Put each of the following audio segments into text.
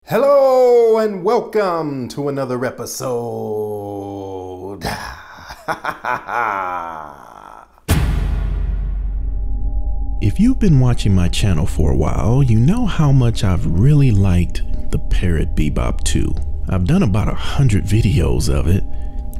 Hello and welcome to another episode. If you've been watching my channel for a while, you know how much I've really liked the Parrot Bebop 2. I've done about 100 videos of it.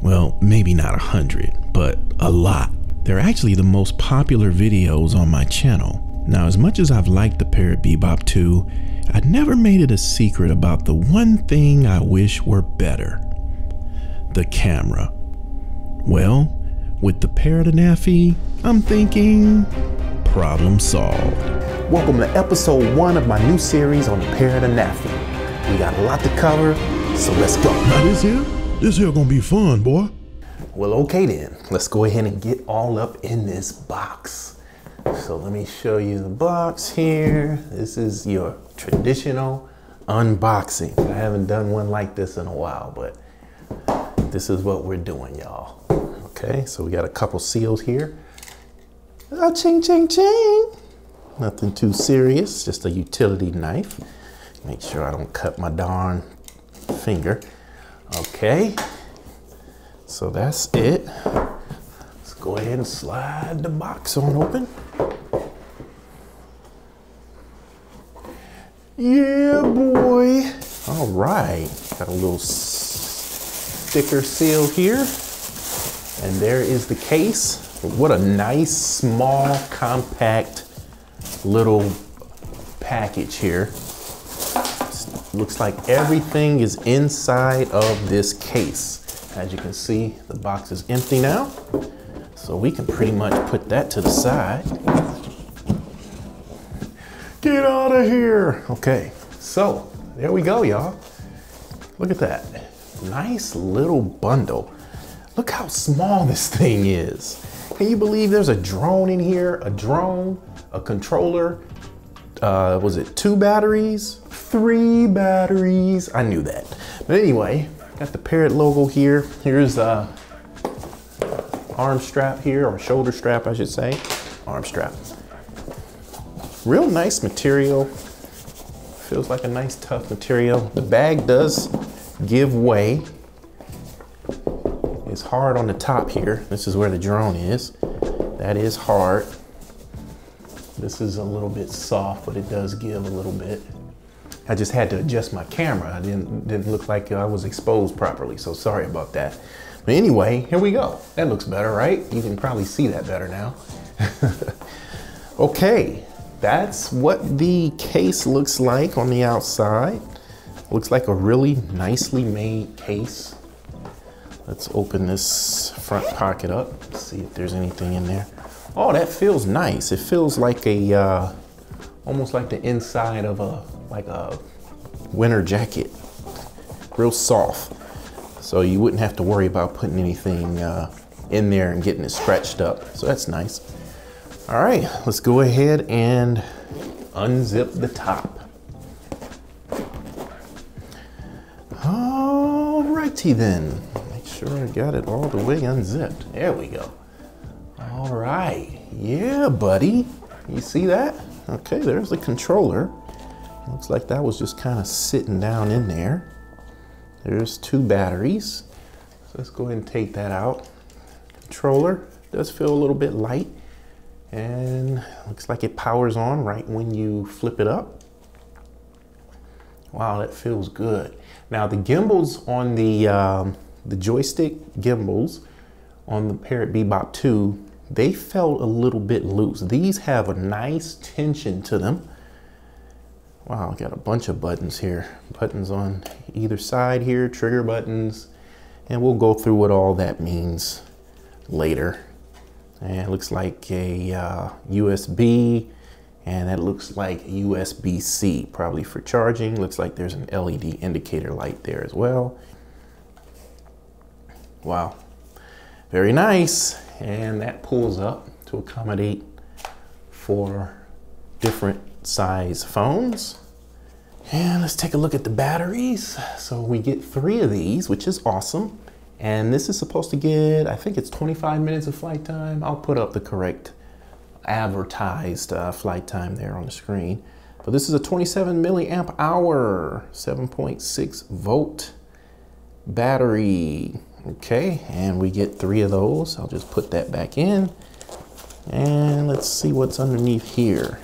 Well, maybe not 100, but a lot. They're actually the most popular videos on my channel. Now, as much as I've liked the Parrot Bebop 2, I never made it a secret about the one thing I wish were better: the camera. Well, with the Parrot ANAFI, I'm thinking problem solved. Welcome to episode 1 of my new series on the Parrot ANAFI. We got a lot to cover, so let's go. Now this here gonna be fun, boy. Well, okay then, let's go ahead and get all up in this box. So let me show you the box here. This is your traditional unboxing. I haven't done one like this in a while, but this is what we're doing, y'all. Okay, so we got a couple seals here. Oh, ching, ching, ching. Nothing too serious, just a utility knife. Make sure I don't cut my darn finger. Okay, so that's it. Let's go ahead and slide the box on open. Yeah, boy. All right, got a little sticker seal here. And there is the case. What a nice, small, compact little package here. Looks like everything is inside of this case. As you can see, the box is empty now. So we can pretty much put that to the side. Get out of here. Okay, so there we go, y'all. Look at that. Nice little bundle. Look how small this thing is. Can you believe there's a drone in here? A drone, a controller, was it 2 batteries? 3 batteries. I knew that. But anyway, got the Parrot logo here. Here's a arm strap here, or shoulder strap, I should say. Arm strap. Real nice material. Feels like a nice tough material. The bag does give way. It's hard on the top here. This is where the drone is. That is hard. This is a little bit soft, but it does give a little bit. I just had to adjust my camera. I didn't look like I was exposed properly, so sorry about that. But anyway, here we go. That looks better, right? You can probably see that better now. Okay, that's what the case looks like on the outside. Looks like a really nicely made case. Let's open this front pocket up, see if there's anything in there. Oh, that feels nice. It feels like a, almost like the inside of a winter jacket. Real soft. So you wouldn't have to worry about putting anything in there and getting it scratched up. So that's nice. All right, let's go ahead and unzip the top. All righty then. Sure, I got it all the way unzipped. There we go. All right. Yeah, buddy. You see that? Okay, there's the controller. Looks like that was just kind of sitting down in there. There's 2 batteries. So let's go ahead and take that out. Controller does feel a little bit light. And looks like it powers on right when you flip it up. Wow, that feels good. Now the gimbals on the joystick gimbals on the Parrot Bebop 2, they felt a little bit loose. These have a nice tension to them. Wow, I got a bunch of buttons here. Buttons on either side here, trigger buttons, and we'll go through what all that means later. And it looks like a USB, and that looks like USB-C, probably for charging. Looks like there's an LED indicator light there as well. Wow, very nice. And that pulls up to accommodate for different size phones. And let's take a look at the batteries. So we get 3 of these, which is awesome. And this is supposed to get, I think it's 25 minutes of flight time. I'll put up the correct advertised flight time there on the screen. But this is a 27 milliamp hour, 7.6 volt battery. Okay, and we get 3 of those. I'll just put that back in. And let's see what's underneath here.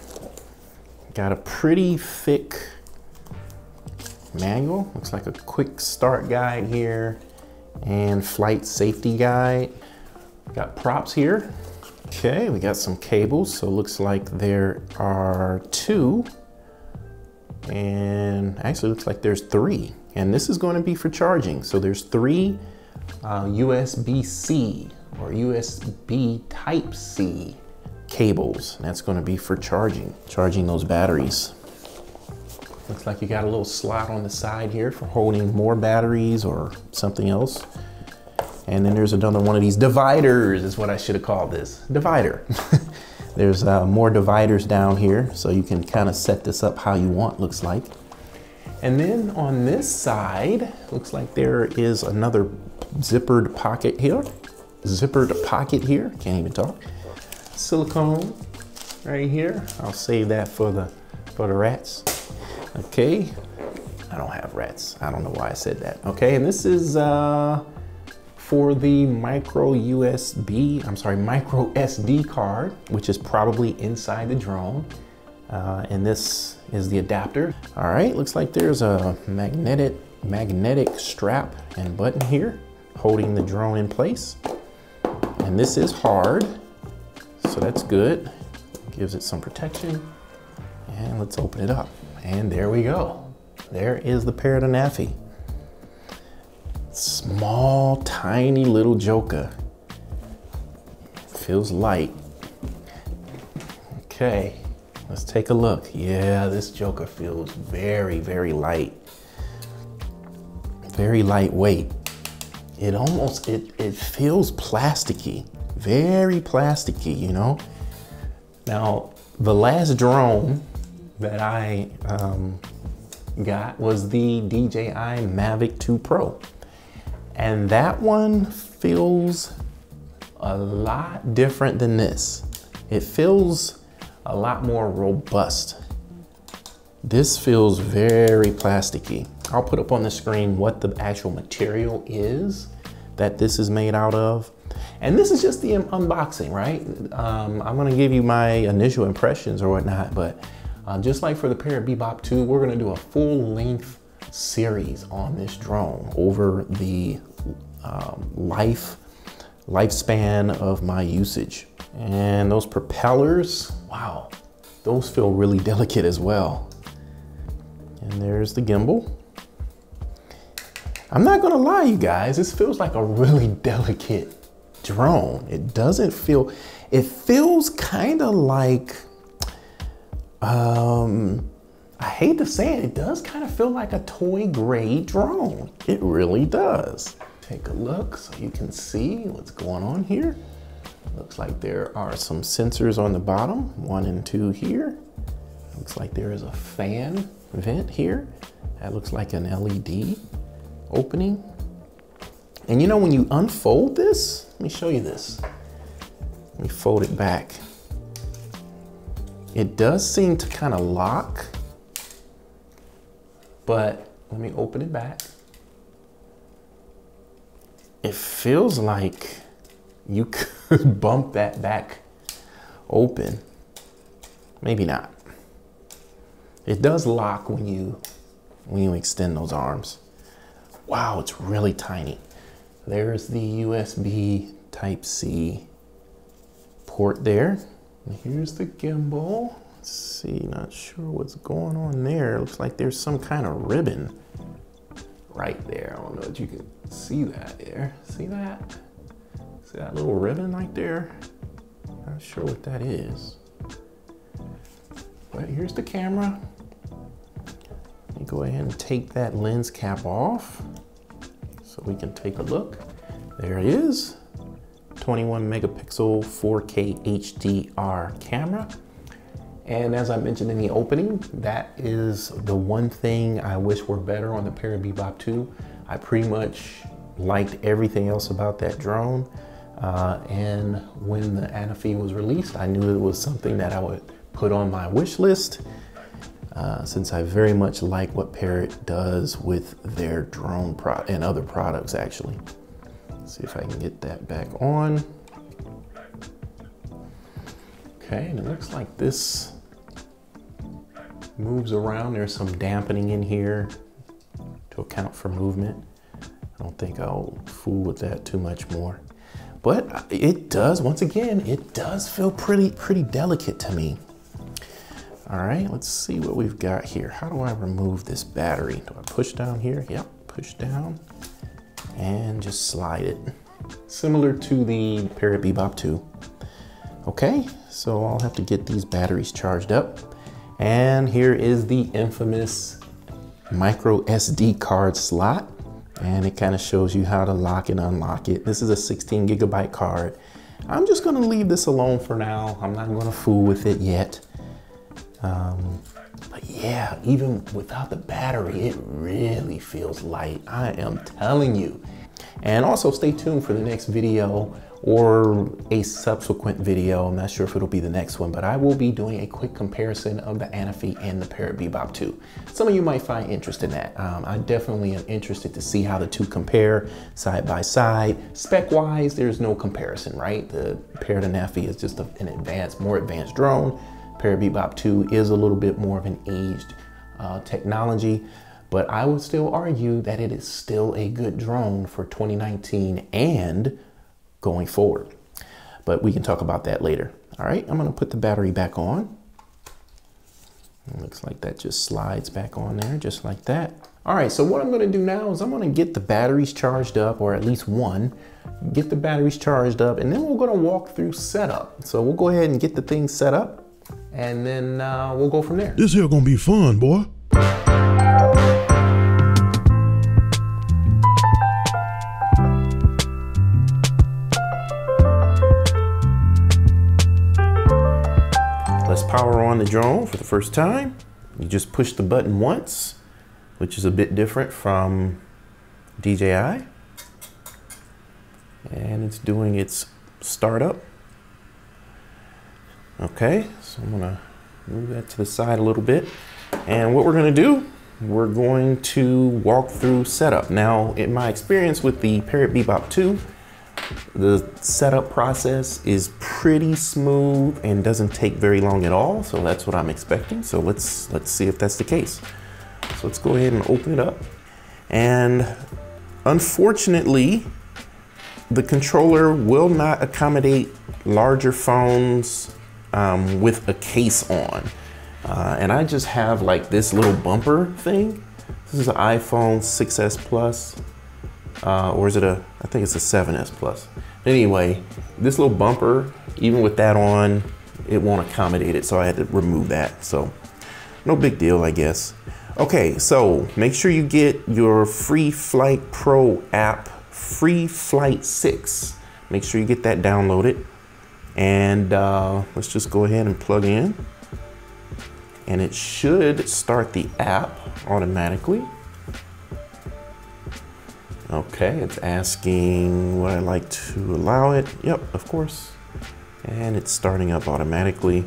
Got a pretty thick manual. Looks like a quick start guide here and flight safety guide. Got props here. Okay, we got some cables. So it looks like there are 2. And actually looks like there's 3. And this is going to be for charging. So there's 3 USB-C or USB Type-C cables. That's going to be for charging those batteries. Looks like you got a little slot on the side here for holding more batteries or something else. And then there's another one of these dividers is what I should have called this. Divider. There's more dividers down here, so you can kind of set this up how you want, looks like. And then on this side, looks like there is another zippered pocket here. Can't even talk. Silicone right here. I'll save that for the rats. Okay, I don't have rats. I don't know why I said that. Okay, and this is for the micro SD card, which is probably inside the drone. And this is the adapter. All right, looks like there's a magnetic strap and button here holding the drone in place. And this is hard, so that's good. Gives it some protection. And let's open it up. And there we go. There is the Parrot ANAFI. Small, tiny little joker. Feels light. Okay, let's take a look. Yeah, this joker feels very, very light. Very lightweight. It feels plasticky. Very plasticky, you know? Now, the last drone that I got was the DJI Mavic 2 Pro. And that one feels a lot different than this. It feels a lot more robust. This feels very plasticky. I'll put up on the screen what the actual material is that this is made out of. And this is just the unboxing, right? I'm gonna give you my initial impressions or whatnot, but just like for the Parrot Bebop 2, we're gonna do a full-length series on this drone over the lifespan of my usage. And those propellers, wow, those feel really delicate as well. And there's the gimbal. I'm not gonna lie, you guys, this feels like a really delicate drone. It doesn't feel, it feels kind of like, I hate to say it, it does kind of feel like a toy grade drone. It really does. Take a look so you can see what's going on here. Looks like there are some sensors on the bottom, 1 and 2 here. Looks like there is a fan vent here. That looks like an LED opening. And you know, when you unfold this, let me show you this. Let me fold it back. It does seem to kind of lock, but let me open it back. It feels like you could bump that back open. Maybe not. It does lock when you extend those arms. Wow, it's really tiny. There's the USB Type-C port there. And here's the gimbal. Let's see, not sure what's going on there. Looks like there's some kind of ribbon right there. I don't know if you can see that there. See that? See that little ribbon right there? Not sure what that is. But here's the camera. Let me go ahead and take that lens cap off so we can take a look. There it is. 21 megapixel 4K HDR camera. And as I mentioned in the opening, that is the one thing I wish were better on the Parrot Bebop 2. I pretty much liked everything else about that drone. And when the ANAFI was released, I knew it was something that I would put on my wish list. since I very much like what Parrot does with their drone and other products actually. Let's see if I can get that back on. Okay, and it looks like this moves around. There's some dampening in here to account for movement. I don't think I'll fool with that too much more. But it does, once again, it does feel pretty delicate to me. All right, let's see what we've got here. How do I remove this battery? Do I push down here? Yep, push down and just slide it. Similar to the Parrot Bebop 2. Okay, so I'll have to get these batteries charged up. And here is the infamous micro SD card slot. And it kind of shows you how to lock and unlock it. This is a 16 gigabyte card. I'm just gonna leave this alone for now. I'm not gonna fool with it yet. But yeah, even without the battery, it really feels light. I am telling you. And also stay tuned for the next video or a subsequent video. I'm not sure if it'll be the next one, but I will be doing a quick comparison of the ANAFI and the Parrot Bebop 2. Some of you might find interest in that. I definitely am interested to see how the two compare side by side. Spec-wise, there's no comparison, right? The Parrot ANAFI is just an more advanced drone. Parrot Bebop 2 is a little bit more of an aged technology, but I would still argue that it is still a good drone for 2019 and going forward. But we can talk about that later. All right, I'm gonna put the battery back on. It looks like that just slides back on there, just like that. All right, so what I'm gonna do now is I'm gonna get the batteries charged up, or at least one, get the batteries charged up, and then we're gonna walk through setup. So we'll go ahead and get the thing set up, and then we'll go from there. This here gonna be fun, boy. Let's power on the drone for the first time. You just push the button once, which is a bit different from DJI. And it's doing its startup. Okay, so I'm gonna move that to the side a little bit. And what we're gonna do, we're going to walk through setup. Now, in my experience with the Parrot Bebop 2, the setup process is pretty smooth and doesn't take very long at all. So that's what I'm expecting. So let's see if that's the case. So let's go ahead and open it up. And unfortunately, the controller will not accommodate larger phones with a case on. And I just have like this little bumper thing. This is an iPhone 6S Plus. Or is it I think it's a 7S Plus. Anyway, this little bumper, even with that on, it won't accommodate it, so I had to remove that. So no big deal, I guess. Okay, so make sure you get your Free Flight Pro app, Free Flight 6. Make sure you get that downloaded. And let's just go ahead and plug in. And it should start the app automatically. Okay, it's asking would I like to allow it? Yep, of course. And it's starting up automatically.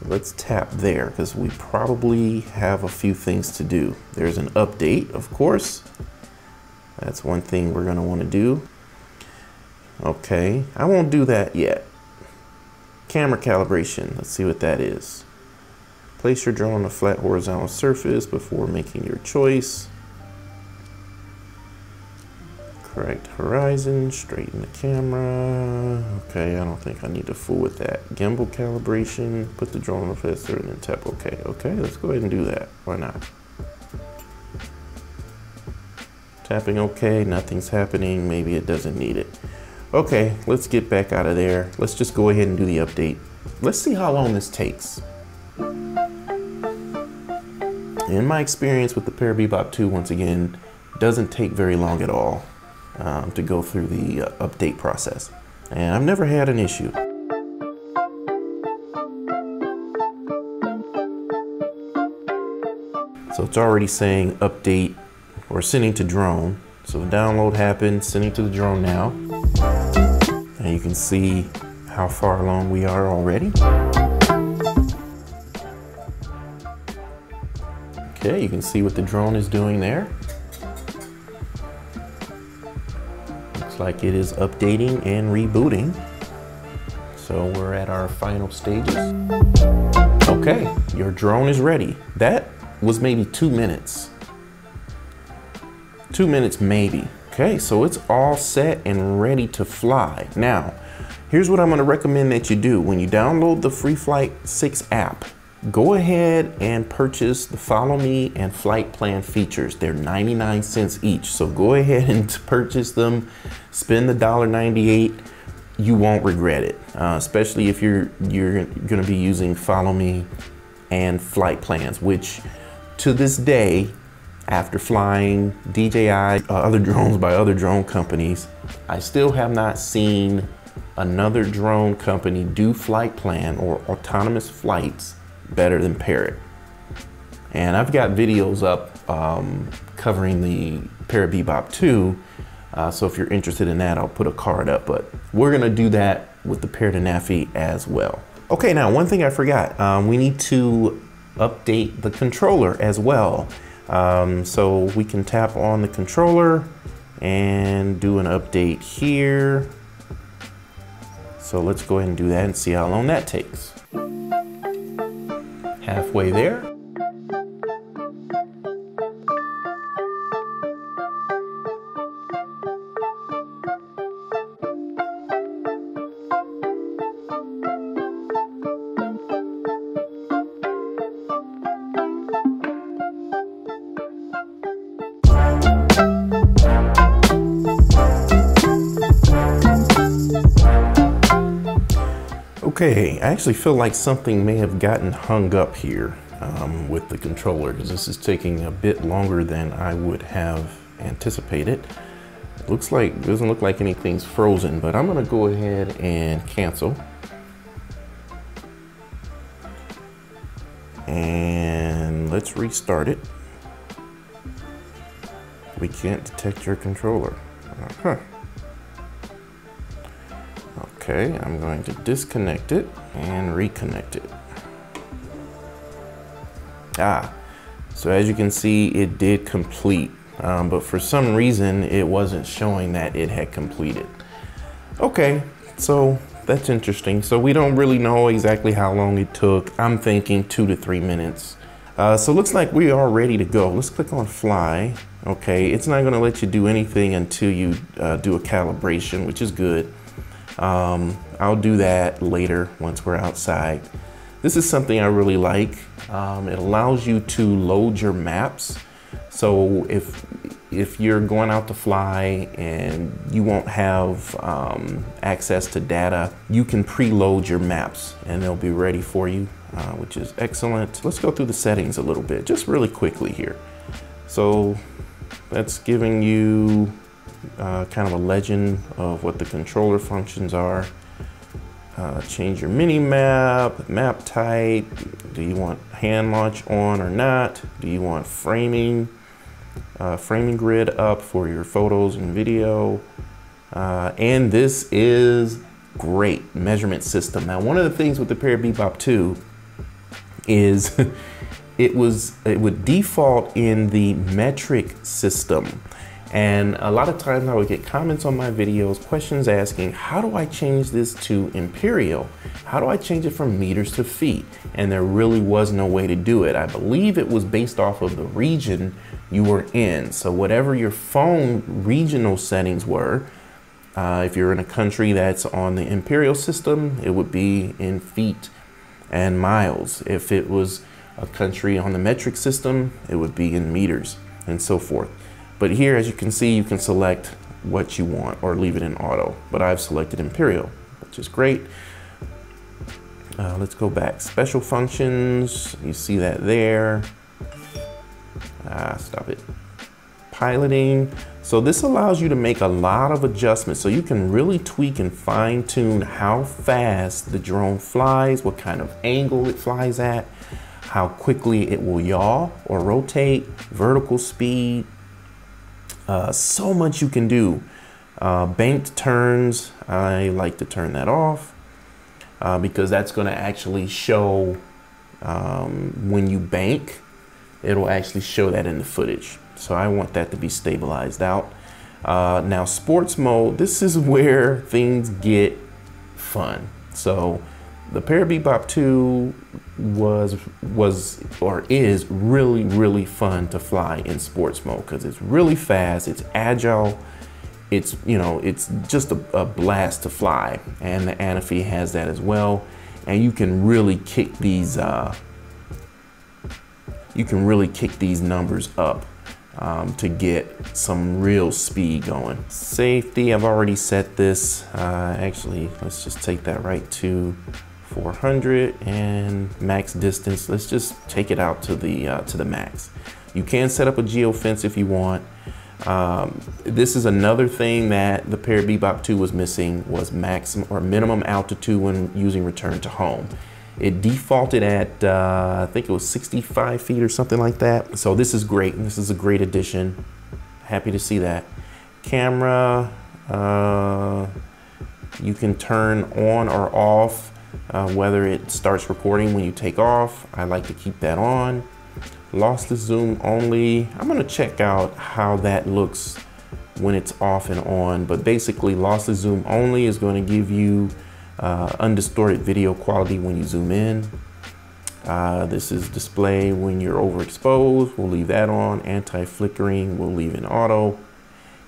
Let's tap there because we probably have a few things to do. There's an update, of course. That's one thing we're gonna wanna do. Okay, I won't do that yet. Camera calibration, let's see what that is. Place your drone on a flat horizontal surface before making your choice. Correct horizon, straighten the camera. Okay, I don't think I need to fool with that. Gimbal calibration, put the drone on the faster and then tap OK. Okay, let's go ahead and do that. Why not? Tapping OK, nothing's happening. Maybe it doesn't need it. Okay, let's get back out of there. Let's just go ahead and do the update. Let's see how long this takes. In my experience with the Parrot Bebop 2, once again, doesn't take very long at all. To go through the update process. And I've never had an issue. So it's already saying update or sending to drone. So the download happened, sending to the drone now. And you can see how far along we are already. Okay, you can see what the drone is doing there. Looks like it is updating and rebooting. So we're at our final stages. Okay, your drone is ready. That was maybe 2 minutes. 2 minutes maybe. Okay, so it's all set and ready to fly. Now, here's what I'm gonna recommend that you do. When you download the Free Flight 6 app, go ahead and purchase the Follow Me and Flight Plan features. They're 99 cents each. So go ahead and purchase them, spend the $1.98. You won't regret it, especially if you're gonna be using Follow Me and Flight Plans, which to this day, after flying DJI, other drones by other drone companies, I still have not seen another drone company do flight plan or autonomous flights better than Parrot. And I've got videos up covering the Parrot Bebop 2. So if you're interested in that, I'll put a card up, but we're gonna do that with the Parrot ANAFI as well. Okay, now one thing I forgot, we need to update the controller as well. So we can tap on the controller and do an update here. So let's go ahead and do that and see how long that takes. Halfway there. Okay, I actually feel like something may have gotten hung up here with the controller, because this is taking a bit longer than I would have anticipated. It doesn't look like anything's frozen, but I'm gonna go ahead and cancel. And let's restart it. We can't detect your controller. Okay, I'm going to disconnect it and reconnect it. So as you can see, it did complete, but for some reason it wasn't showing that it had completed. Okay, so that's interesting. So we don't really know exactly how long it took. I'm thinking 2 to 3 minutes. So looks like we are ready to go. Let's click on fly. Okay, it's not gonna let you do anything until you do a calibration, which is good. I'll do that later once we're outside. This is something I really like. It allows you to load your maps. So if you're going out to fly and you won't have access to data, you can preload your maps and they'll be ready for you, which is excellent. Let's go through the settings a little bit, just really quickly here. So that's giving you kind of a legend of what the controller functions are. Change your mini map, map type. Do you want hand launch on or not? Do you want framing grid up for your photos and video? And this is great measurement system. Now, one of the things with the Parrot Bebop 2 is it would default in the metric system. And a lot of times I would get comments on my videos, questions asking, how do I change this to imperial? How do I change it from meters to feet? And there really was no way to do it. I believe it was based off of the region you were in. So whatever your phone regional settings were, if you're in a country that's on the imperial system, it would be in feet and miles. If it was a country on the metric system, it would be in meters and so forth. But here, as you can see, you can select what you want or leave it in auto. But I've selected imperial, which is great. Let's go back. Special functions, you see that there. Stop it. Piloting. So this allows you to make a lot of adjustments. So you can really tweak and fine tune how fast the drone flies, what kind of angle it flies at, how quickly it will yaw or rotate, vertical speed. So much you can do. Banked turns, I like to turn that off because that's going to actually show when you bank. it'll actually show that in the footage. So I want that to be stabilized out. Now sports mode, this is where things get fun. So the Parrot Bebop 2 is really fun to fly in sports mode because it's really fast, it's agile, it's, you know, it's just a blast to fly. And the ANAFI has that as well. And you can really kick these numbers up to get some real speed going. Safety, I've already set this. Actually, let's just take that right to 400, and max distance, let's just take it out to the max. You can set up a geofence if you want. This is another thing that the Parrot Bebop 2 was missing, was maximum or minimum altitude when using return to home. It defaulted at, I think it was 65 feet or something like that. So this is great. This is a great addition. Happy to see that. Camera, you can turn on or off whether it starts recording when you take off. I like to keep that on. Lossless zoom only. I'm gonna check out how that looks when it's off and on, but basically lossless zoom only is going to give you undistorted video quality when you zoom in. This is display when you're overexposed, we'll leave that on. Anti-flickering, we'll leave in auto.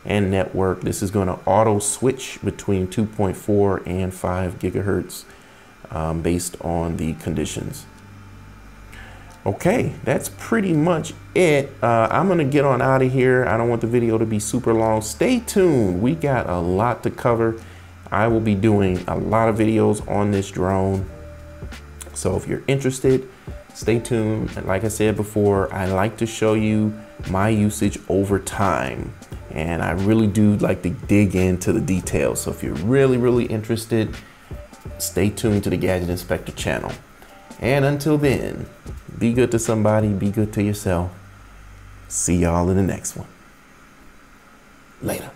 And network, this is going to auto switch between 2.4 and 5 gigahertz based on the conditions. Okay, that's pretty much it. I'm gonna get on out of here. I don't want the video to be super long. Stay tuned, we got a lot to cover. I will be doing a lot of videos on this drone. So if you're interested, stay tuned. And like I said before, I like to show you my usage over time. And I really do like to dig into the details. So if you're really interested, stay tuned to the Gadget Inspector channel. And until then, be good to somebody, be good to yourself. See y'all in the next one. Later.